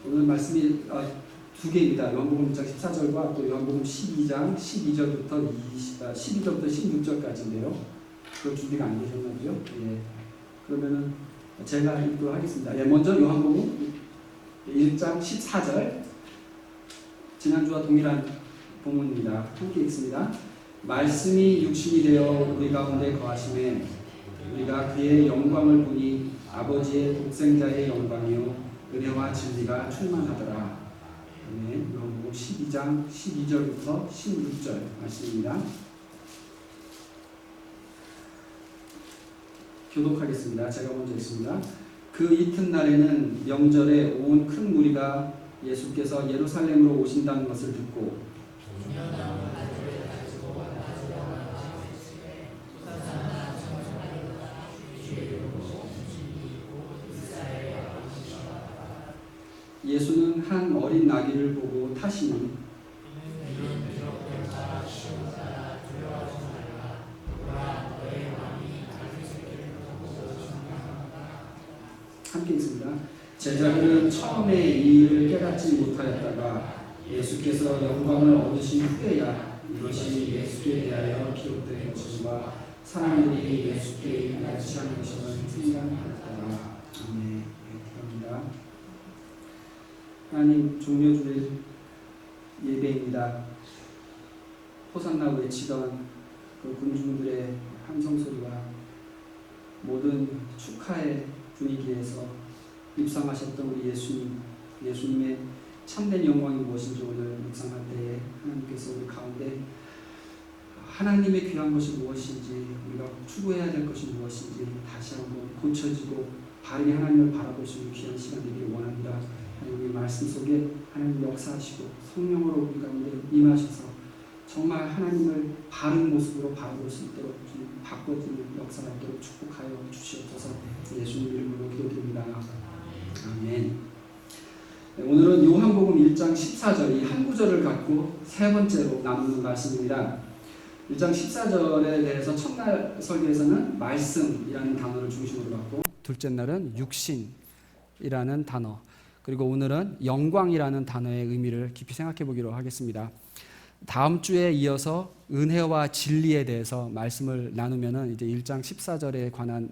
오늘 말씀이 두 개입니다. 요한복음 1장 14절과 또 요한복음 12장 12절부터 12절부터 16절까지인데요. 그 준비가 안 되셨나요? 예. 그러면은 제가 읽도록 하겠습니다. 예, 먼저 요한복음 1장 14절. 지난주와 동일한 본문입니다. 함께 읽습니다. 말씀이 육신이 되어 우리 가운데 거하심에 우리가 그의 영광을 보니 아버지의 독생자의 영광이요 은혜와 진리가 충만하더라. 아멘. 요한복음 12장 12절부터 16절 말씀입니다. 교독하겠습니다. 제가 먼저 읽습니다. 그 이튿날에는 명절에 온 큰 무리가 예수께서 예루살렘으로 오신다는 것을 듣고 예수는 한 어린 나귀를 보고 타시니 함께 있습니다. 제자들은 처음에 이 일을 깨닫지 못하였다가 예수께서 영광을 얻으신 후에야 이것이 예수께 대하여 기록된 것과 사람들이 예수께 알지 않은 것을 생각하였더라. 아멘. 감사합니다. 하나님, 종려주일 예배입니다. 호산나 외치던 그 군중들의 함성소리와 모든 축하의 분위기에서 입상하셨던 우리 예수님의 참된 영광이 무엇인지 오늘 묵상할 때에 하나님께서 우리 가운데 하나님의 귀한 것이 무엇인지, 우리가 추구해야 될 것이 무엇인지 다시 한번 고쳐지고 바르게 하나님을 바라볼 수 있는 귀한 시간 되기를 원합니다. 우리 말씀 속에 하나님 역사하시고 성령으로 우리 가운데 임하셔서 정말 하나님을 바른 모습으로 바라볼 수 있도록 바꿔주는 역사가 있도록 축복하여 주시옵소서. 예수님 이름으로 기도드립니다. 아멘. 오늘은 요한복음 1장 14절 이 한 구절을 갖고 세 번째로 나누는 말씀입니다. 1장 14절에 대해서 첫날 설교에서는 말씀이라는 단어를 중심으로 갖고 둘째 날은 육신이라는 단어, 그리고 오늘은 영광이라는 단어의 의미를 깊이 생각해 보기로 하겠습니다. 다음 주에 이어서 은혜와 진리에 대해서 말씀을 나누면은 이제 1장 14절에 관한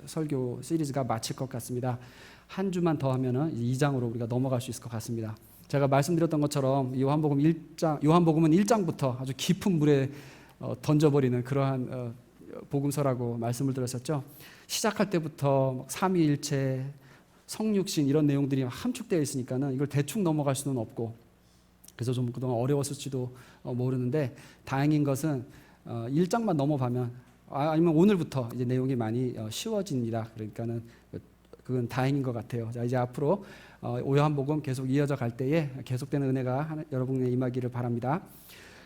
설교 시리즈가 마칠 것 같습니다. 한 주만 더 하면은 2장으로 우리가 넘어갈 수 있을 것 같습니다. 제가 말씀드렸던 것처럼 요한복음은 1장부터 아주 깊은 물에 던져버리는 그러한 복음서라고 말씀을 드렸었죠. 시작할 때부터 삼위일체, 성육신 이런 내용들이 함축되어 있으니까는 이걸 대충 넘어갈 수는 없고, 그래서 좀 그동안 어려웠을지도 모르는데 다행인 것은 1장만 넘어가면 아니면 오늘부터 이제 내용이 많이 쉬워집니다. 그러니까는 그건 다행인 것 같아요. 자, 이제 앞으로 요한복음 계속 이어져 갈 때에 계속되는 은혜가 여러분에 임하기를 바랍니다.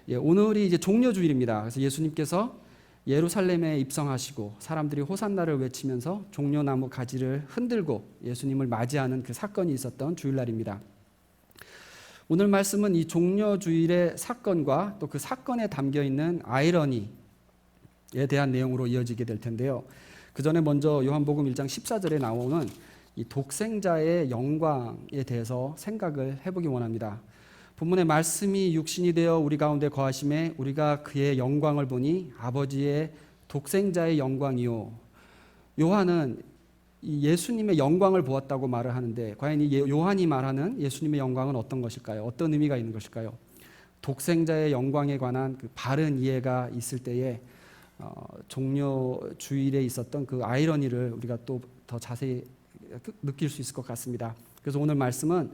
예, 오늘이 이제 종려주일입니다. 그래서 예수님께서 예루살렘에 입성하시고 사람들이 호산나를 외치면서 종려나무 가지를 흔들고 예수님을 맞이하는 그 사건이 있었던 주일날입니다. 오늘 말씀은 이 종려주일의 사건과 또 그 사건에 담겨있는 아이러니에 대한 내용으로 이어지게 될 텐데요. 그 전에 먼저 요한복음 1장 14절에 나오는 이 독생자의 영광에 대해서 생각을 해보기 원합니다. 본문의 말씀이 육신이 되어 우리 가운데 거하심에 우리가 그의 영광을 보니 아버지의 독생자의 영광이요. 요한은 이 예수님의 영광을 보았다고 말을 하는데 과연 이 요한이 말하는 예수님의 영광은 어떤 것일까요? 어떤 의미가 있는 것일까요? 독생자의 영광에 관한 그 바른 이해가 있을 때에 종려주일에 있었던 그 아이러니를 우리가 또 더 자세히 느낄 수 있을 것 같습니다. 그래서 오늘 말씀은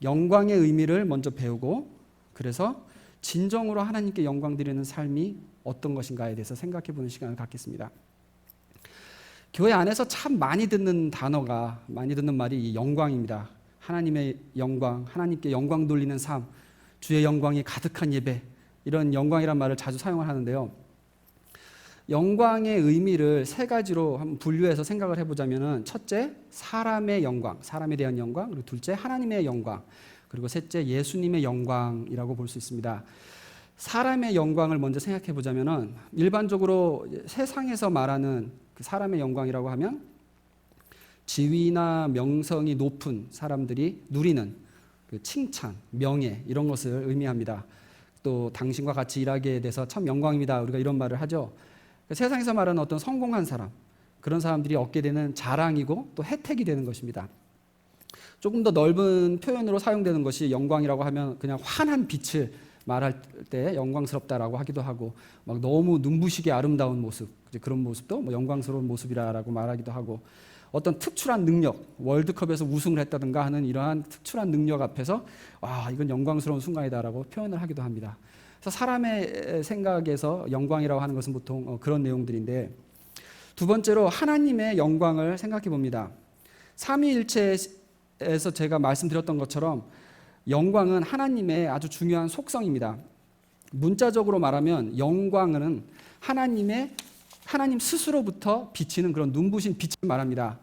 영광의 의미를 먼저 배우고, 그래서 진정으로 하나님께 영광 드리는 삶이 어떤 것인가에 대해서 생각해 보는 시간을 갖겠습니다. 교회 안에서 참 많이 듣는 말이 이 영광입니다. 하나님의 영광, 하나님께 영광 돌리는 삶, 주의 영광이 가득한 예배, 이런 영광이란 말을 자주 사용을 하는데요. 영광의 의미를 세 가지로 한번 분류해서 생각을 해보자면은, 첫째, 사람의 영광, 사람에 대한 영광, 그리고 둘째, 하나님의 영광, 그리고 셋째, 예수님의 영광이라고 볼 수 있습니다. 사람의 영광을 먼저 생각해 보자면은, 일반적으로 세상에서 말하는 그 사람의 영광이라고 하면 지위나 명성이 높은 사람들이 누리는 그 칭찬, 명예 이런 것을 의미합니다. 또 당신과 같이 일하게 돼서 참 영광입니다. 우리가 이런 말을 하죠. 세상에서 말하는 어떤 성공한 사람, 그런 사람들이 얻게 되는 자랑이고 또 혜택이 되는 것입니다. 조금 더 넓은 표현으로 사용되는 것이 영광이라고 하면 그냥 환한 빛을 말할 때 영광스럽다라고 하기도 하고, 막 너무 눈부시게 아름다운 모습, 그런 모습도 뭐 영광스러운 모습이라고 말하기도 하고, 어떤 특출한 능력, 월드컵에서 우승을 했다든가 하는 이러한 특출한 능력 앞에서 이건 영광스러운 순간이다라고 표현을 하기도 합니다. 그래서 사람의 생각에서 영광이라고 하는 것은 보통 그런 내용들인데, 두 번째로 하나님의 영광을 생각해 봅니다. 삼위일체에서 제가 말씀드렸던 것처럼 영광은 하나님의 아주 중요한 속성입니다. 문자적으로 말하면 영광은 하나님 스스로부터 비치는 그런 눈부신 빛을 말합니다.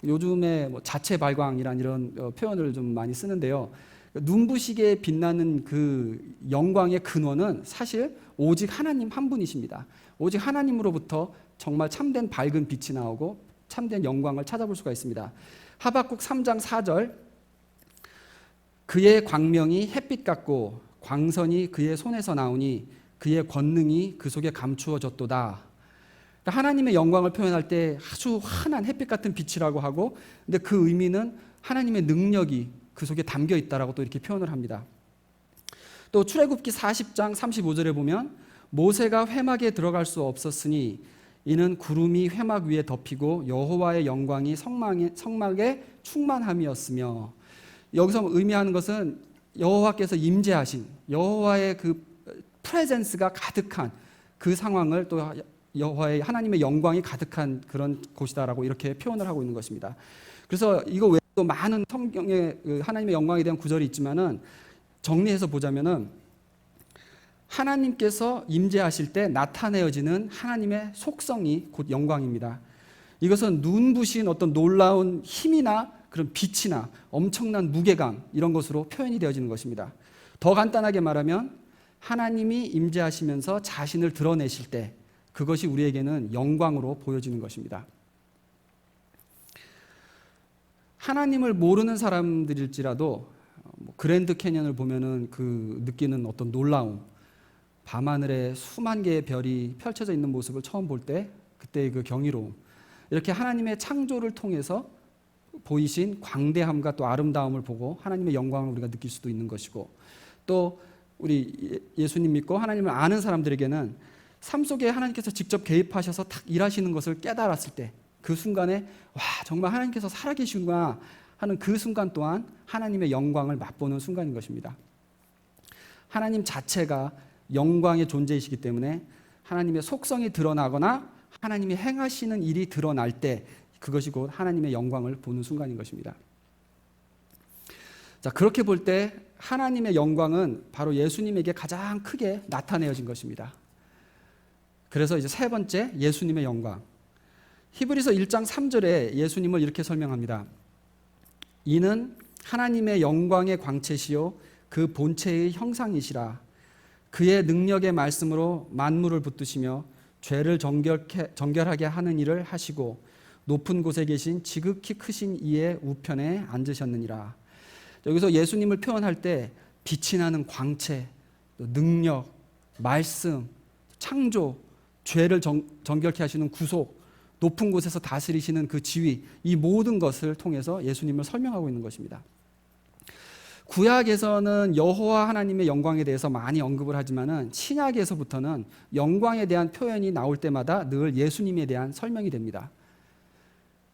요즘에 자체 발광이란 이런 표현을 좀 많이 쓰는데요. 눈부시게 빛나는 그 영광의 근원은 사실 오직 하나님 한 분이십니다. 오직 하나님으로부터 정말 참된 밝은 빛이 나오고 참된 영광을 찾아볼 수가 있습니다. 하박국 3장 4절, 그의 광명이 햇빛 같고 광선이 그의 손에서 나오니 그의 권능이 그 속에 감추어졌도다. 하나님의 영광을 표현할 때 아주 환한 햇빛 같은 빛이라고 하고, 근데 그 의미는 하나님의 능력이 그 속에 담겨 있다라고 또 이렇게 표현을 합니다. 또 출애굽기 40장 35절에 보면 모세가 회막에 들어갈 수 없었으니 이는 구름이 회막 위에 덮이고 여호와의 영광이 성막에 충만함이었으며, 여기서 의미하는 것은 여호와께서 임재하신 여호와의 그 프레젠스가 가득한 그 상황을, 또 여호와의 하나님의 영광이 가득한 그런 곳이다라고 이렇게 표현을 하고 있는 것입니다. 그래서 이거 외에도 많은 성경에 하나님의 영광에 대한 구절이 있지만은 정리해서 보자면은 하나님께서 임재하실 때 나타내어지는 하나님의 속성이 곧 영광입니다. 이것은 눈부신 어떤 놀라운 힘이나 그런 빛이나 엄청난 무게감 이런 것으로 표현이 되어지는 것입니다. 더 간단하게 말하면 하나님이 임재하시면서 자신을 드러내실 때 그것이 우리에게는 영광으로 보여지는 것입니다. 하나님을 모르는 사람들일지라도 그랜드 캐년을 보면은 그 느끼는 어떤 놀라움, 밤하늘에 수만 개의 별이 펼쳐져 있는 모습을 처음 볼 때 그때의 그 경이로움, 이렇게 하나님의 창조를 통해서 보이신 광대함과 또 아름다움을 보고 하나님의 영광을 우리가 느낄 수도 있는 것이고, 또 우리 예수님 믿고 하나님을 아는 사람들에게는 삶 속에 하나님께서 직접 개입하셔서 탁 일하시는 것을 깨달았을 때 그 순간에 정말 하나님께서 살아계시구나 하는 그 순간 또한 하나님의 영광을 맛보는 순간인 것입니다. 하나님 자체가 영광의 존재이시기 때문에 하나님의 속성이 드러나거나 하나님이 행하시는 일이 드러날 때 그것이 곧 하나님의 영광을 보는 순간인 것입니다. 자, 그렇게 볼 때 하나님의 영광은 바로 예수님에게 가장 크게 나타내어진 것입니다. 그래서 이제 세 번째, 예수님의 영광. 히브리서 1장 3절에 예수님을 이렇게 설명합니다. 이는 하나님의 영광의 광채시요 그 본체의 형상이시라. 그의 능력의 말씀으로 만물을 붙드시며 죄를 정결하게 하는 일을 하시고 높은 곳에 계신 지극히 크신 이의 우편에 앉으셨느니라. 여기서 예수님을 표현할 때 빛이 나는 광채, 능력, 말씀, 창조, 죄를 정결케 하시는 구속, 높은 곳에서 다스리시는 그 지위, 이 모든 것을 통해서 예수님을 설명하고 있는 것입니다. 구약에서는 여호와 하나님의 영광에 대해서 많이 언급을 하지만은 신약에서부터는 영광에 대한 표현이 나올 때마다 늘 예수님에 대한 설명이 됩니다.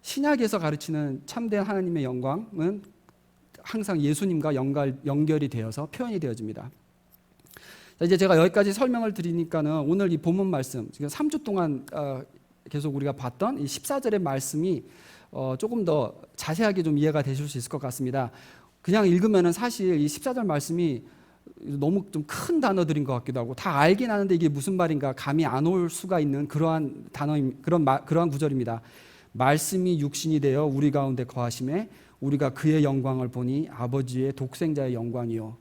신약에서 가르치는 참된 하나님의 영광은 항상 예수님과 연결이 되어서 표현이 되어집니다. 자, 이제 제가 여기까지 설명을 드리니까는 오늘 이 본문 말씀, 지금 3주 동안 계속 우리가 봤던 이 14절의 말씀이 조금 더 자세하게 좀 이해가 되실 수 있을 것 같습니다. 그냥 읽으면은 사실 이 14절 말씀이 너무 좀 큰 단어들인 것 같기도 하고 다 알긴 하는데 이게 무슨 말인가 감이 안 올 수가 있는 그러한 그러한 구절입니다. 말씀이 육신이 되어 우리 가운데 거하심에 우리가 그의 영광을 보니 아버지의 독생자의 영광이요.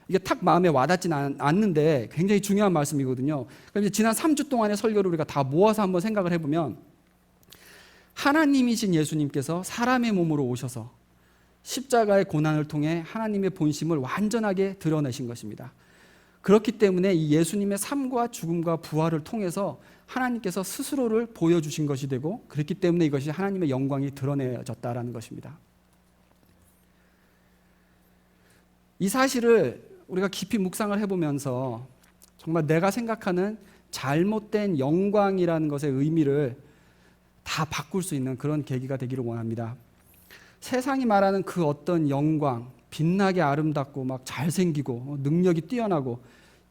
이게 탁 마음에 와닿지는 않는데 굉장히 중요한 말씀이거든요. 그럼 이제 지난 3주 동안의 설교를 우리가 다 모아서 한번 생각을 해보면 하나님이신 예수님께서 사람의 몸으로 오셔서 십자가의 고난을 통해 하나님의 본심을 완전하게 드러내신 것입니다. 그렇기 때문에 이 예수님의 삶과 죽음과 부활을 통해서 하나님께서 스스로를 보여주신 것이 되고, 그렇기 때문에 이것이 하나님의 영광이 드러내졌다라는 것입니다. 이 사실을 우리가 깊이 묵상을 해보면서 정말 내가 생각하는 잘못된 영광이라는 것의 의미를 다 바꿀 수 있는 그런 계기가 되기를 원합니다. 세상이 말하는 그 어떤 영광, 빛나게 아름답고 막 잘생기고 능력이 뛰어나고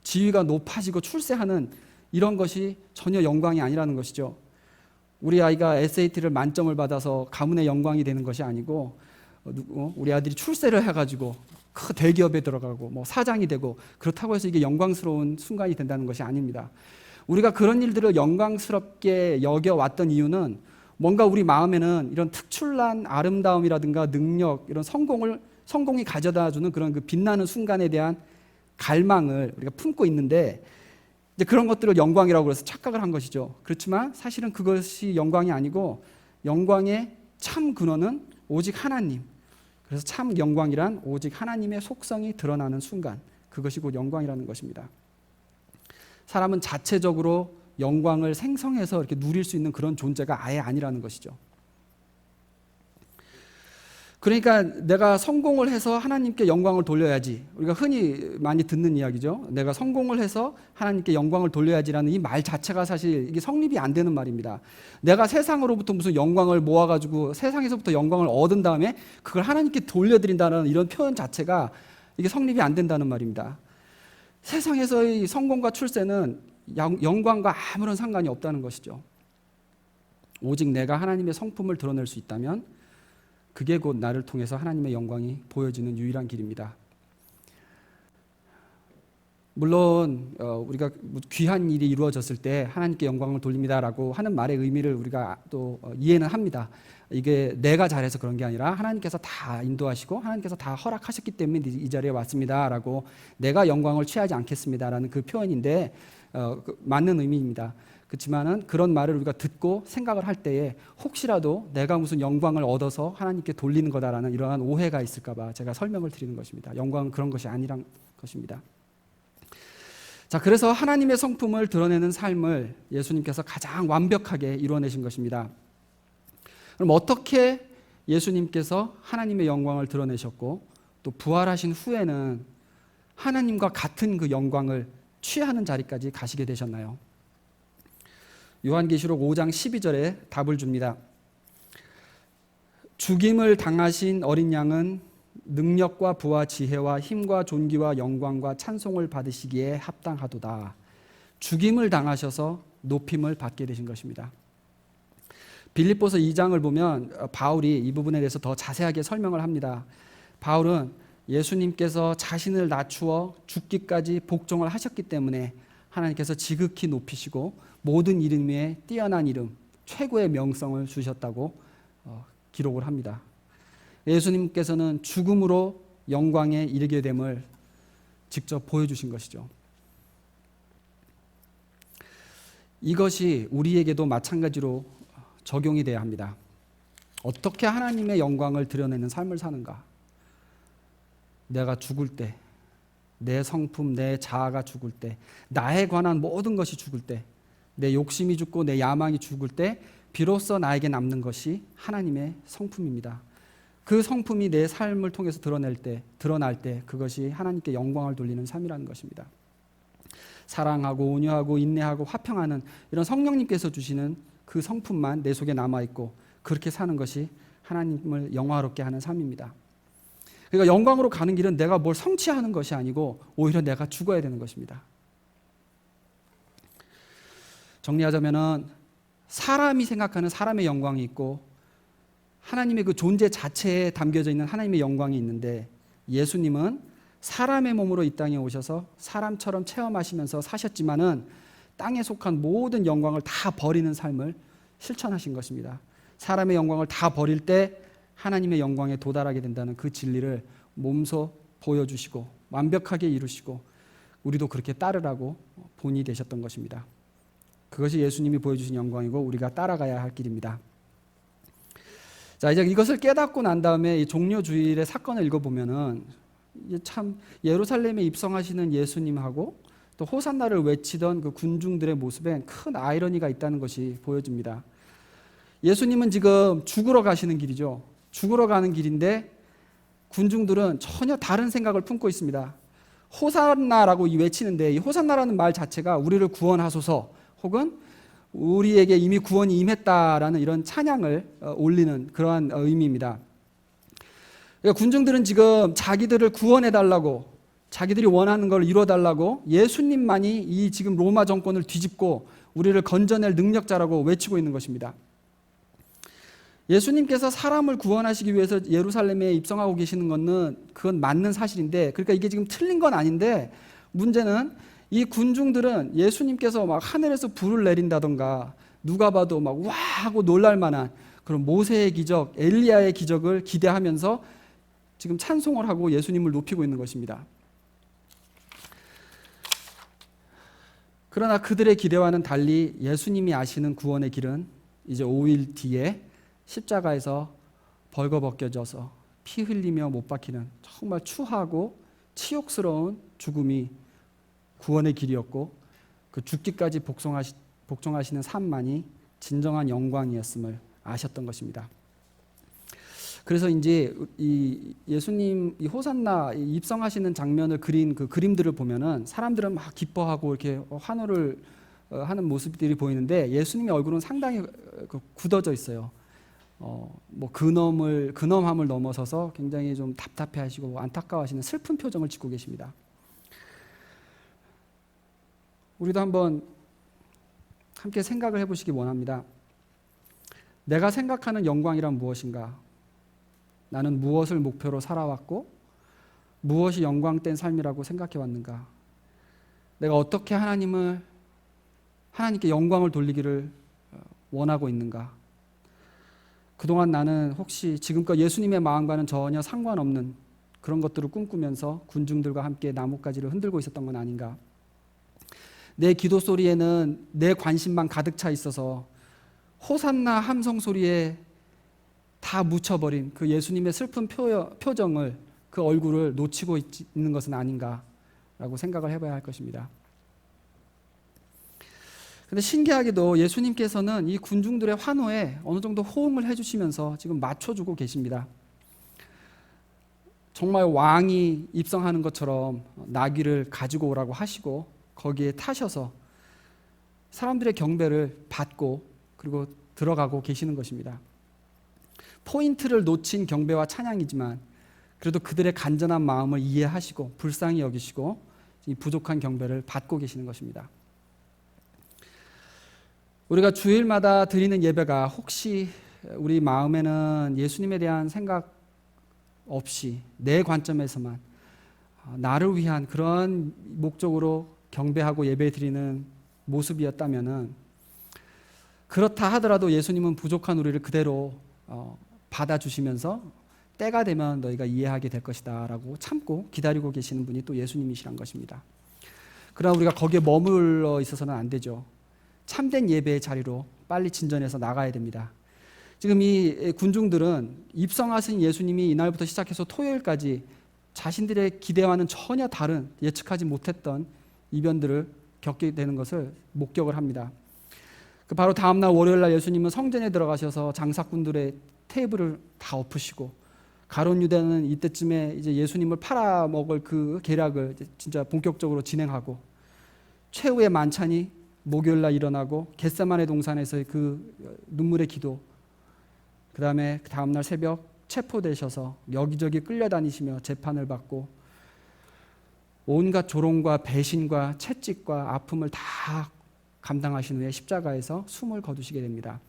지위가 높아지고 출세하는 이런 것이 전혀 영광이 아니라는 것이죠. 우리 아이가 SAT를 만점을 받아서 가문의 영광이 되는 것이 아니고, 우리 아들이 출세를 해가지고 큰 대기업에 들어가고 뭐 사장이 되고, 그렇다고 해서 이게 영광스러운 순간이 된다는 것이 아닙니다. 우리가 그런 일들을 영광스럽게 여겨왔던 이유는 뭔가 우리 마음에는 이런 특출난 아름다움이라든가 능력, 이런 성공이 가져다주는 그런 그 빛나는 순간에 대한 갈망을 우리가 품고 있는데, 이제 그런 것들을 영광이라고 해서 착각을 한 것이죠. 그렇지만 사실은 그것이 영광이 아니고, 영광의 참 근원은 오직 하나님. 그래서 참 영광이란 오직 하나님의 속성이 드러나는 순간, 그것이 곧 영광이라는 것입니다. 사람은 자체적으로 영광을 생성해서 이렇게 누릴 수 있는 그런 존재가 아예 아니라는 것이죠. 그러니까 내가 성공을 해서 하나님께 영광을 돌려야지, 우리가 흔히 많이 듣는 이야기죠. 내가 성공을 해서 하나님께 영광을 돌려야지라는 이 말 자체가 사실 이게 성립이 안 되는 말입니다. 내가 세상으로부터 무슨 영광을 모아가지고 세상에서부터 영광을 얻은 다음에 그걸 하나님께 돌려드린다는 이런 표현 자체가 이게 성립이 안 된다는 말입니다. 세상에서의 성공과 출세는 영광과 아무런 상관이 없다는 것이죠. 오직 내가 하나님의 성품을 드러낼 수 있다면 그게 곧 나를 통해서 하나님의 영광이 보여지는 유일한 길입니다. 물론 우리가 귀한 일이 이루어졌을 때 하나님께 영광을 돌립니다라고 하는 말의 의미를 우리가 또 이해는 합니다. 이게 내가 잘해서 그런 게 아니라 하나님께서 다 인도하시고 하나님께서 다 허락하셨기 때문에 이 자리에 왔습니다라고, 내가 영광을 취하지 않겠습니다라는 그 표현인데 맞는 의미입니다. 그렇지만은 그런 말을 우리가 듣고 생각을 할 때에 혹시라도 내가 무슨 영광을 얻어서 하나님께 돌리는 거다라는 이러한 오해가 있을까봐 제가 설명을 드리는 것입니다. 영광은 그런 것이 아니란 것입니다. 자, 그래서 하나님의 성품을 드러내는 삶을 예수님께서 가장 완벽하게 이루어내신 것입니다. 그럼 어떻게 예수님께서 하나님의 영광을 드러내셨고 또 부활하신 후에는 하나님과 같은 그 영광을 취하는 자리까지 가시게 되셨나요? 요한계시록 5장 12절에 답을 줍니다. 죽임을 당하신 어린 양은 능력과 부와 지혜와 힘과 존귀와 영광과 찬송을 받으시기에 합당하도다. 죽임을 당하셔서 높임을 받게 되신 것입니다. 빌립보서 2장을 보면 바울이 이 부분에 대해서 더 자세하게 설명을 합니다. 바울은 예수님께서 자신을 낮추어 죽기까지 복종을 하셨기 때문에 하나님께서 지극히 높이시고 모든 이름 위에 뛰어난 이름, 최고의 명성을 주셨다고 기록을 합니다. 예수님께서는 죽음으로 영광에 이르게 됨을 직접 보여주신 것이죠. 이것이 우리에게도 마찬가지로 적용이 돼야 합니다. 어떻게 하나님의 영광을 드러내는 삶을 사는가? 내가 죽을 때, 내 성품, 내 자아가 죽을 때, 나에 관한 모든 것이 죽을 때, 내 욕심이 죽고 내 야망이 죽을 때 비로소 나에게 남는 것이 하나님의 성품입니다. 그 성품이 내 삶을 통해서 드러날 때 그것이 하나님께 영광을 돌리는 삶이라는 것입니다. 사랑하고 온유하고 인내하고 화평하는 이런 성령님께서 주시는 그 성품만 내 속에 남아있고 그렇게 사는 것이 하나님을 영화롭게 하는 삶입니다. 그러니까 영광으로 가는 길은 내가 뭘 성취하는 것이 아니고 오히려 내가 죽어야 되는 것입니다. 정리하자면은 사람이 생각하는 사람의 영광이 있고 하나님의 그 존재 자체에 담겨져 있는 하나님의 영광이 있는데, 예수님은 사람의 몸으로 이 땅에 오셔서 사람처럼 체험하시면서 사셨지만은 땅에 속한 모든 영광을 다 버리는 삶을 실천하신 것입니다. 사람의 영광을 다 버릴 때 하나님의 영광에 도달하게 된다는 그 진리를 몸소 보여주시고 완벽하게 이루시고 우리도 그렇게 따르라고 본이 되셨던 것입니다. 그것이 예수님이 보여주신 영광이고 우리가 따라가야 할 길입니다. 자, 이제 이것을 깨닫고 난 다음에 이 종려주일의 사건을 읽어보면은 참 예루살렘에 입성하시는 예수님하고 또 호산나를 외치던 그 군중들의 모습에 큰 아이러니가 있다는 것이 보여집니다. 예수님은 지금 죽으러 가시는 길이죠. 죽으러 가는 길인데 군중들은 전혀 다른 생각을 품고 있습니다. 호산나라고 외치는데 이 호산나라는 말 자체가 우리를 구원하소서 혹은 우리에게 이미 구원이 임했다라는 이런 찬양을 올리는 그러한 의미입니다. 그러니까 군중들은 지금 자기들을 구원해달라고, 자기들이 원하는 걸 이뤄달라고 예수님만이 이 지금 로마 정권을 뒤집고 우리를 건져낼 능력자라고 외치고 있는 것입니다. 예수님께서 사람을 구원하시기 위해서 예루살렘에 입성하고 계시는 것은 그건 맞는 사실인데, 그러니까 이게 지금 틀린 건 아닌데, 문제는 이 군중들은 예수님께서 막 하늘에서 불을 내린다던가 누가 봐도 막 와 하고 놀랄 만한 그런 모세의 기적, 엘리야의 기적을 기대하면서 지금 찬송을 하고 예수님을 높이고 있는 것입니다. 그러나 그들의 기대와는 달리 예수님이 아시는 구원의 길은 이제 5일 뒤에 십자가에서 벌거벗겨져서 피 흘리며 못 박히는 정말 추하고 치욕스러운 죽음이 구원의 길이었고, 그 죽기까지 복종하시는 삶만이 진정한 영광이었음을 아셨던 것입니다. 그래서 이제 이 예수님 이 호산나 입성하시는 장면을 그린 그 그림들을 보면은 사람들은 막 기뻐하고 이렇게 환호를 하는 모습들이 보이는데 예수님의 얼굴은 상당히 굳어져 있어요. 뭐 근엄함을 넘어서서 굉장히 좀 답답해하시고 안타까워하시는 슬픈 표정을 짓고 계십니다. 우리도 한번 함께 생각을 해보시기 원합니다. 내가 생각하는 영광이란 무엇인가? 나는 무엇을 목표로 살아왔고 무엇이 영광된 삶이라고 생각해 왔는가? 내가 어떻게 하나님께 영광을 돌리기를 원하고 있는가? 그동안 나는 혹시 지금껏 예수님의 마음과는 전혀 상관없는 그런 것들을 꿈꾸면서 군중들과 함께 나뭇가지를 흔들고 있었던 건 아닌가? 내 기도 소리에는 내 관심만 가득 차 있어서 호산나 함성 소리에 다 묻혀버린 그 예수님의 슬픈 표정을, 그 얼굴을 놓치고 있는 것은 아닌가라고 생각을 해봐야 할 것입니다. 그런데 신기하게도 예수님께서는 이 군중들의 환호에 어느 정도 호응을 해주시면서 지금 맞춰주고 계십니다. 정말 왕이 입성하는 것처럼 나귀를 가지고 오라고 하시고 거기에 타셔서 사람들의 경배를 받고 그리고 들어가고 계시는 것입니다. 포인트를 놓친 경배와 찬양이지만 그래도 그들의 간절한 마음을 이해하시고 불쌍히 여기시고 이 부족한 경배를 받고 계시는 것입니다. 우리가 주일마다 드리는 예배가 혹시 우리 마음에는 예수님에 대한 생각 없이 내 관점에서만 나를 위한 그런 목적으로 경배하고 예배 드리는 모습이었다면은, 그렇다 하더라도 예수님은 부족한 우리를 그대로 받아주시면서 때가 되면 너희가 이해하게 될 것이다 라고 참고 기다리고 계시는 분이 또 예수님이시란 것입니다. 그러나 우리가 거기에 머물러 있어서는 안 되죠. 참된 예배의 자리로 빨리 진전해서 나가야 됩니다. 지금 이 군중들은 입성하신 예수님이 이날부터 시작해서 토요일까지 자신들의 기대와는 전혀 다른 예측하지 못했던 이변들을 겪게 되는 것을 목격을 합니다. 그 바로 다음날 월요일날 예수님은 성전에 들어가셔서 장사꾼들의 테이블을 다 엎으시고, 가룟 유다는 이때쯤에 이제 예수님을 팔아먹을 그 계략을 진짜 본격적으로 진행하고, 최후의 만찬이 목요일날 일어나고 겟세마네 동산에서의 그 눈물의 기도, 그 다음에 다음날 새벽 체포되셔서 여기저기 끌려다니시며 재판을 받고 온갖 조롱과 배신과 채찍과 아픔을 다 감당하신 후에 십자가에서 숨을 거두시게 됩니다.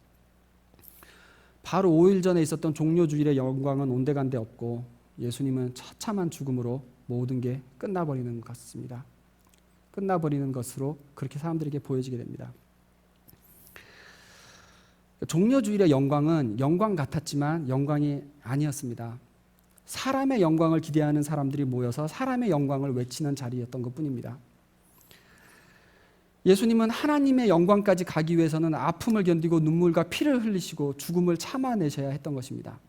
바로 5일 전에 있었던 종려주일의 영광은 온데간데 없고 예수님은 처참한 죽음으로 모든 게 끝나버리는 것 같습니다. 끝나버리는 것으로 그렇게 사람들에게 보여지게 됩니다. 종려주일의 영광은 영광 같았지만 영광이 아니었습니다. 사람의 영광을 기대하는 사람들이 모여서 사람의 영광을 외치는 자리였던 것뿐입니다. 예수님은 하나님의 영광까지 가기 위해서는 아픔을 견디고 눈물과 피를 흘리시고 죽음을 참아내셔야 했던 것입니다.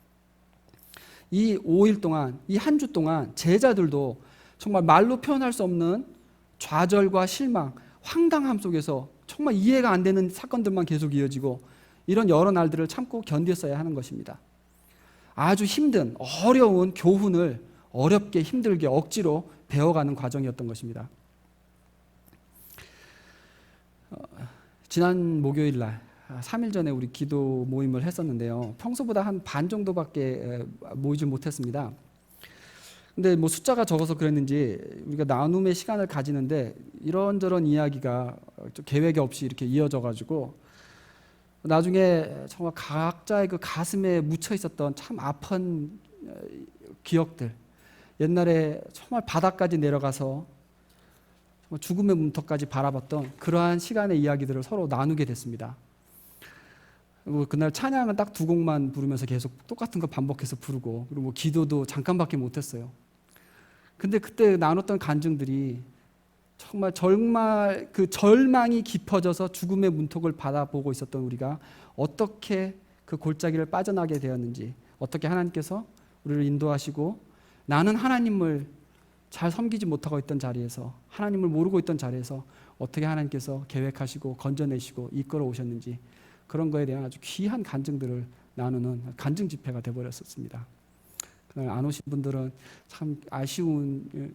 이 5일 동안, 이 한 주 동안 제자들도 정말 말로 표현할 수 없는 좌절과 실망, 황당함 속에서 정말 이해가 안 되는 사건들만 계속 이어지고 이런 여러 날들을 참고 견뎠어야 하는 것입니다. 아주 힘든 어려운 교훈을 어렵게 힘들게 억지로 배워가는 과정이었던 것입니다. 지난 목요일 날 3일 전에 우리 기도 모임을 했었는데요. 평소보다 한 반 정도밖에 모이질 못했습니다. 근데 뭐 숫자가 적어서 그랬는지 우리가 나눔의 시간을 가지는데 이런저런 이야기가 좀 계획이 없이 이렇게 이어져 가지고 나중에 정말 각자의 그 가슴에 묻혀 있었던 참 아픈 기억들, 옛날에 정말 바닥까지 내려가서 죽음의 문턱까지 바라봤던 그러한 시간의 이야기들을 서로 나누게 됐습니다. 그날 찬양은 딱 2곡만 부르면서 계속 똑같은 거 반복해서 부르고, 그리고 뭐 기도도 잠깐밖에 못했어요. 근데 그때 나눴던 간증들이 정말 그 절망이 깊어져서 죽음의 문턱을 바라보고 있었던 우리가 어떻게 그 골짜기를 빠져나게 되었는지, 어떻게 하나님께서 우리를 인도하시고 나는 하나님을 잘 섬기지 못하고 있던 자리에서, 하나님을 모르고 있던 자리에서 어떻게 하나님께서 계획하시고 건져내시고 이끌어 오셨는지, 그런 거에 대한 아주 귀한 간증들을 나누는 간증 집회가 되어버렸었습니다. 그날 안 오신 분들은 참 아쉬운,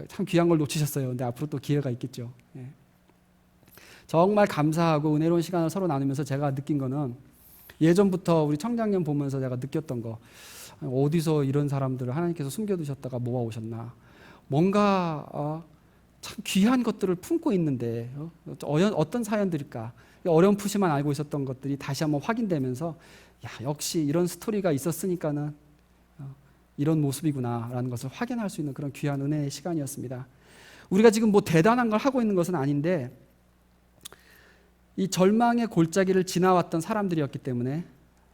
참 귀한 걸 놓치셨어요. 근데 앞으로 또 기회가 있겠죠. 예. 정말 감사하고 은혜로운 시간을 서로 나누면서 제가 느낀 거는, 예전부터 우리 청장년 보면서 제가 느꼈던 거, 어디서 이런 사람들을 하나님께서 숨겨두셨다가 모아오셨나, 뭔가 참 귀한 것들을 품고 있는데 어떤 사연들일까, 어렴풋이만 알고 있었던 것들이 다시 한번 확인되면서, 야, 역시 이런 스토리가 있었으니까는 이런 모습이구나라는 것을 확인할 수 있는 그런 귀한 은혜의 시간이었습니다. 우리가 지금 뭐 대단한 걸 하고 있는 것은 아닌데, 이 절망의 골짜기를 지나왔던 사람들이었기 때문에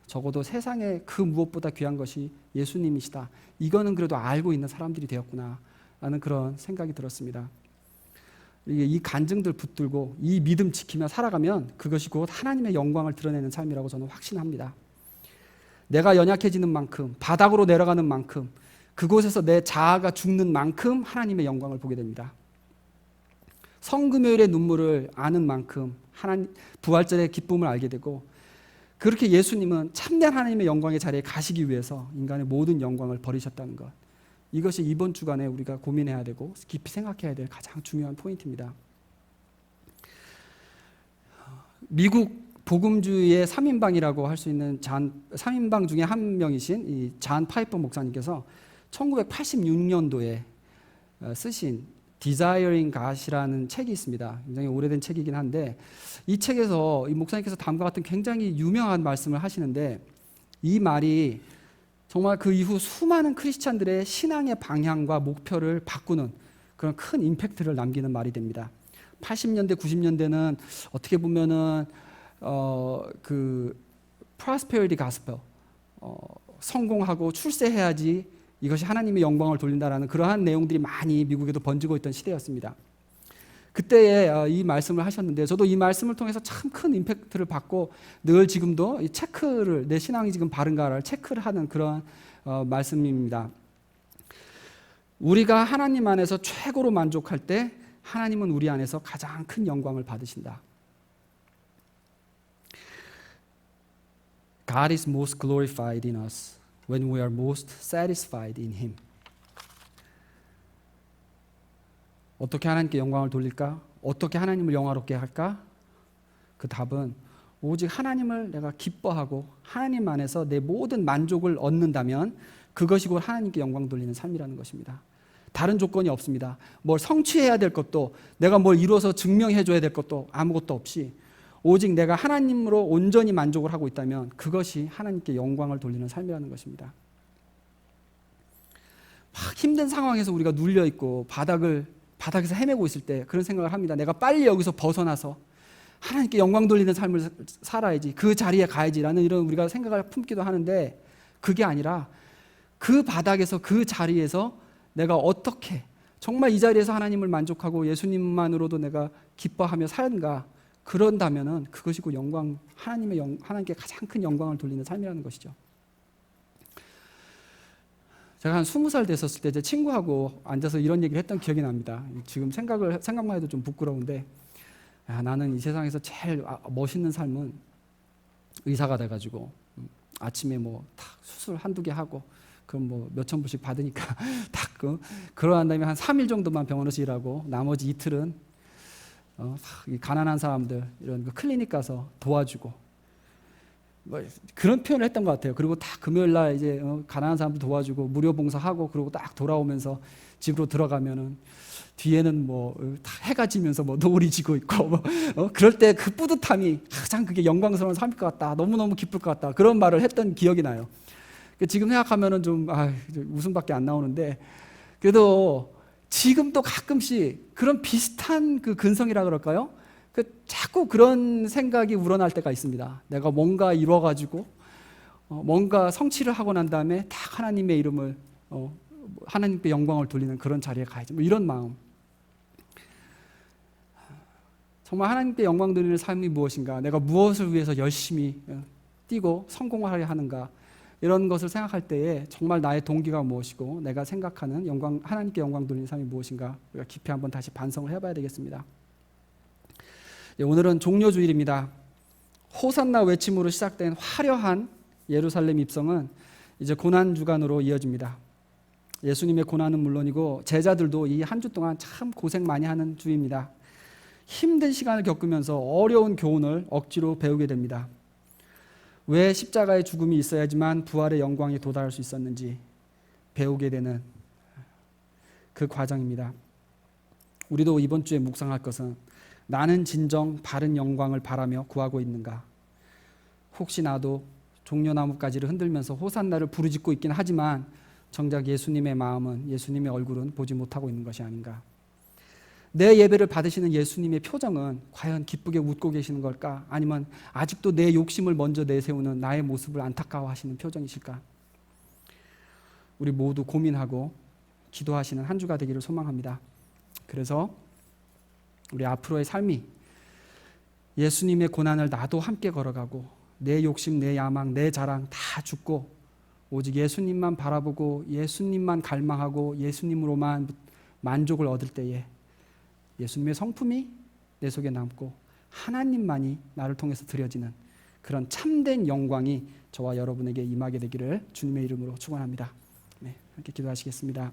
적어도 세상에 그 무엇보다 귀한 것이 예수님이시다, 이거는 그래도 알고 있는 사람들이 되었구나 라는 그런 생각이 들었습니다. 이 간증들 붙들고 이 믿음 지키며 살아가면 그것이 곧 하나님의 영광을 드러내는 삶이라고 저는 확신합니다. 내가 연약해지는 만큼, 바닥으로 내려가는 만큼, 그곳에서 내 자아가 죽는 만큼 하나님의 영광을 보게 됩니다. 성금요일의 눈물을 아는 만큼 부활절의 기쁨을 알게 되고, 그렇게 예수님은 참된 하나님의 영광의 자리에 가시기 위해서 인간의 모든 영광을 버리셨다는 것, 이것이 이번 주간에 우리가 고민해야 되고 깊이 생각해야 될 가장 중요한 포인트입니다. 미국 복음주의의 3인방이라고 할 수 있는 3인방 중에 한 명이신 이 잔 파이퍼 목사님께서 1986년도에 쓰신 Desiring God이라는 책이 있습니다. 굉장히 오래된 책이긴 한데, 이 책에서 이 목사님께서 다음과 같은 굉장히 유명한 말씀을 하시는데, 이 말이 정말 그 이후 수많은 크리스찬들의 신앙의 방향과 목표를 바꾸는 그런 큰 임팩트를 남기는 말이 됩니다. 80년대, 90년대는 어떻게 보면은 그 prosperity gospel, 성공하고 출세해야지 이것이 하나님의 영광을 돌린다라는 그러한 내용들이 많이 미국에도 번지고 있던 시대였습니다. 그때에 이 말씀을 하셨는데, 저도 이 말씀을 통해서 참 큰 임팩트를 받고 늘 지금도 이 체크를, 내 신앙이 지금 바른가를 체크를 하는 그런 말씀입니다. 우리가 하나님 안에서 최고로 만족할 때 하나님은 우리 안에서 가장 큰 영광을 받으신다. God is most glorified in us when we are most satisfied in Him. 어떻게 하나님께 영광을 돌릴까? 어떻게 하나님을 영화롭게 할까? 그 답은 오직 하나님을 내가 기뻐하고 하나님 안에서 내 모든 만족을 얻는다면 그것이 곧 하나님께 영광 돌리는 삶이라는 것입니다. 다른 조건이 없습니다. 뭘 성취해야 될 것도, 내가 뭘 이루어서 증명해줘야 될 것도 아무것도 없이 오직 내가 하나님으로 온전히 만족을 하고 있다면 그것이 하나님께 영광을 돌리는 삶이라는 것입니다. 막 힘든 상황에서 우리가 눌려있고 바닥에서 헤매고 있을 때 그런 생각을 합니다. 내가 빨리 여기서 벗어나서 하나님께 영광 돌리는 삶을 살아야지, 그 자리에 가야지라는 이런 우리가 생각을 품기도 하는데, 그게 아니라 그 바닥에서 그 자리에서 내가 어떻게 정말 이 자리에서 하나님을 만족하고 예수님만으로도 내가 기뻐하며 사는가? 그런다면은 그것이 곧 영광, 하나님께 가장 큰 영광을 돌리는 삶이라는 것이죠. 제가 한 20살 됐었을 때 제 친구하고 앉아서 이런 얘기를 했던 기억이 납니다. 지금 생각만 해도 좀 부끄러운데, 나는 이 세상에서 제일 멋있는 삶은 의사가 돼가지고 아침에 뭐 탁 수술 한두 개 하고 그럼 뭐 몇천 불씩 받으니까 딱 그러한 다음에 한 3일 정도만 병원에서 일하고 나머지 이틀은 이 가난한 사람들 이런 클리닉 가서 도와주고 뭐 그런 표현을 했던 것 같아요. 그리고 딱 금요일 날 이제 가난한 사람들 도와주고 무료 봉사하고 그리고 딱 돌아오면서 집으로 들어가면은 뒤에는 뭐 해가 지면서 뭐 노을이 지고 있고 뭐 그럴 때 그 뿌듯함이 가장 그게 영광스러운 삶일 것 같다. 너무너무 기쁠 것 같다. 그런 말을 했던 기억이 나요. 지금 생각하면은 좀 웃음밖에 안 나오는데, 그래도 지금도 가끔씩 그런 비슷한 그 근성이라 그럴까요? 자꾸 그런 생각이 우러날 때가 있습니다. 내가 뭔가 이루어가지고 뭔가 성취를 하고 난 다음에 딱 하나님의 이름을 하나님께 영광을 돌리는 그런 자리에 가야지. 뭐 이런 마음. 정말 하나님께 영광 돌리는 삶이 무엇인가? 내가 무엇을 위해서 열심히 뛰고 성공하려 하는가? 이런 것을 생각할 때에 정말 나의 동기가 무엇이고 내가 생각하는 하나님께 영광 돌리는 삶이 무엇인가? 우리가 깊이 한번 다시 반성을 해봐야 되겠습니다. 오늘은 종료주일입니다. 호산나 외침으로 시작된 화려한 예루살렘 입성은 이제 고난주간으로 이어집니다. 예수님의 고난은 물론이고 제자들도 이 한 주 동안 참 고생 많이 하는 주입니다. 힘든 시간을 겪으면서 어려운 교훈을 억지로 배우게 됩니다. 왜 십자가의 죽음이 있어야지만 부활의 영광에 도달할 수 있었는지 배우게 되는 그 과정입니다. 우리도 이번 주에 묵상할 것은 나는 진정 바른 영광을 바라며 구하고 있는가? 혹시 나도 종려나무가지를 흔들면서 호산나를 부르짖고 있긴 하지만 정작 예수님의 마음은, 예수님의 얼굴은 보지 못하고 있는 것이 아닌가? 내 예배를 받으시는 예수님의 표정은 과연 기쁘게 웃고 계시는 걸까? 아니면 아직도 내 욕심을 먼저 내세우는 나의 모습을 안타까워하시는 표정이실까? 우리 모두 고민하고 기도하시는 한 주가 되기를 소망합니다. 그래서 우리 앞으로의 삶이 예수님의 고난을 나도 함께 걸어가고 내 욕심, 내 야망, 내 자랑 다 죽고 오직 예수님만 바라보고 예수님만 갈망하고 예수님으로만 만족을 얻을 때에 예수님의 성품이 내 속에 남고 하나님만이 나를 통해서 드려지는 그런 참된 영광이 저와 여러분에게 임하게 되기를 주님의 이름으로 축원합니다. 네, 함께 기도하시겠습니다.